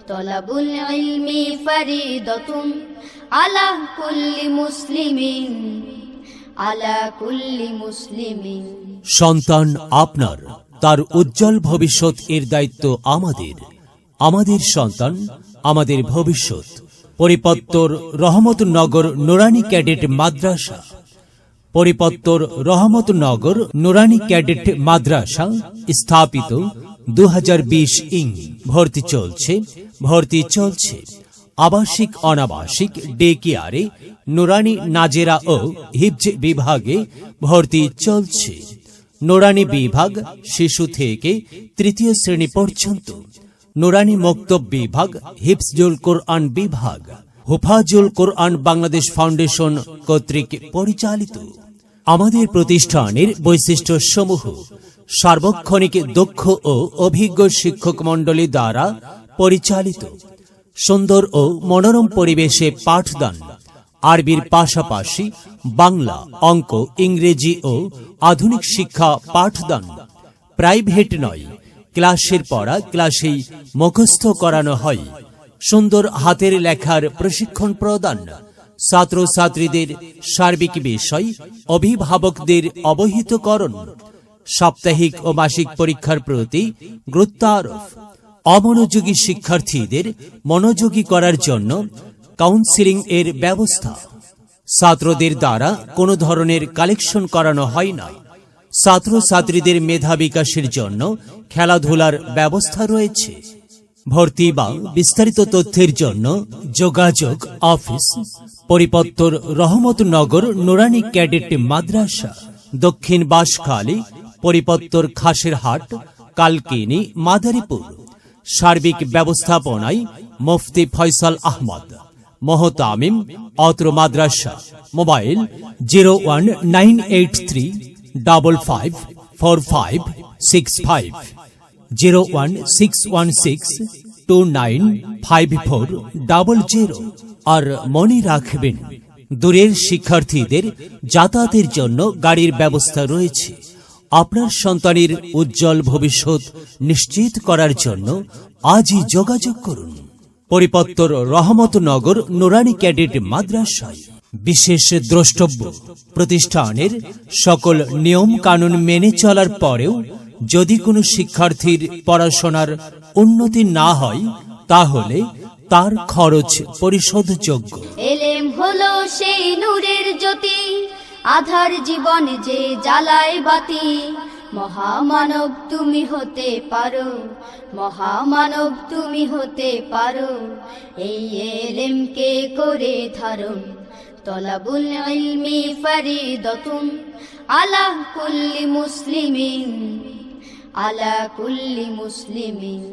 তলাবুল ইলমি ফরিদাতুন আলা কুল্লি মুসলিমিন, আলা কুল্লি মুসলিমিন। সন্তান আপনার, তার উজ্জ্বল ভবিষ্যৎ এর দায়িত্ব আমাদের। আমাদের সন্তান আমাদের ভবিষ্যৎ। পরিপত্তর রহমতনগর নুরানি ক্যাডেট মাদ্রাসা। পরিপত্তর রহমতনগর নুরানি ক্যাডেট মাদ্রাসা স্থাপিত 2020 ইং। ভর্তি চলছে আবাসিক অনাবাসিক ডে কেয়ারে, নুরানি নাজেরা ও হিফজ বিভাগে ভর্তি চলছে। নুরানি বিভাগ শিশু থেকে তৃতীয় শ্রেণী পর্যন্ত, নুরানি মক্তব বিভাগ, হিফজুল কোরআন বিভাগ হুফাজুল কোরআন বাংলাদেশ ফাউন্ডেশন কর্তৃক পরিচালিত। আমাদের প্রতিষ্ঠানের বৈশিষ্ট্য সমূহ: সার্বক্ষণিক দক্ষ ও অভিজ্ঞ শিক্ষক মণ্ডলী দ্বারা পরিচালিত, সুন্দর ও মনোরম পরিবেশে পাঠদান, আরবির পাশাপাশি বাংলা, অঙ্ক, ইংরেজি ও আধুনিক শিক্ষা পাঠদান। প্রাইভেট নয়, ক্লাসের পড়া ক্লাসেই মুখস্থ করানো হয়। সুন্দর হাতের লেখার প্রশিক্ষণ প্রদান, ছাত্রছাত্রীদের সার্বিক বিষয় অভিভাবকদের অবহিতকরণ, সাপ্তাহিক ও মাসিক পরীক্ষার প্রতি গুরুত্ব আরোপ, অমনোযোগী শিক্ষার্থীদের মনোযোগী করার জন্য কাউন্সেলিং এর ব্যবস্থা। ছাত্রদের দ্বারা কোনো ধরনের কালেকশন করানো হয় না। ছাত্রছাত্রীদের মেধা বিকাশের জন্য খেলাধুলার ব্যবস্থা রয়েছে। ভর্তি বা বিস্তারিত তথ্যের জন্য যোগাযোগ অফিস, পরিপত্তর রহমতনগর নুরানি ক্যাডেট মাদ্রাসা, দক্ষিণ বাঁশখালী, পরিপত্তর খাসেরহাট, কালকিনি, মাদারীপুর। সার্বিক ব্যবস্থাপনায় মুফতি ফয়সাল আহমদ, মোহতামিম, অত্র মাদ্রাসা। মোবাইল 01985554565, 01616295400। আর মনে রাখবেন, দূরের শিক্ষার্থীদের যাতায়াতের জন্য গাড়ির ব্যবস্থা রয়েছে। আপনার সন্তানের উজ্জ্বল ভবিষ্যৎ নিশ্চিত করার জন্য আজই যোগাযোগ করুন পরিপত্তর রহমতনগর নুরানি ক্যাডেট মাদ্রাসায়। বিশেষ দ্রষ্টব্য: প্রতিষ্ঠানের সকল নিয়ম কানুন মেনে চলার পরেও যদি কোনো শিক্ষার্থীর পড়াশোনার উন্নতি না হয়, তাহলে তার খরচ পরিশোধযোগ্য। এলেম হলো সেই নূরের জ্যোতি, আধার জীবন যে জ্বালায় বাতি। মহামানব তুমি হতে পারো, মহামানব তুমি হতে পারো, এই এলেমকে করে ধারণ। তলাবুল ইলমি ফরিদাতুন আলা কুল্লি মুসলিমিন, আলা কুল্লি মুসলিমিন।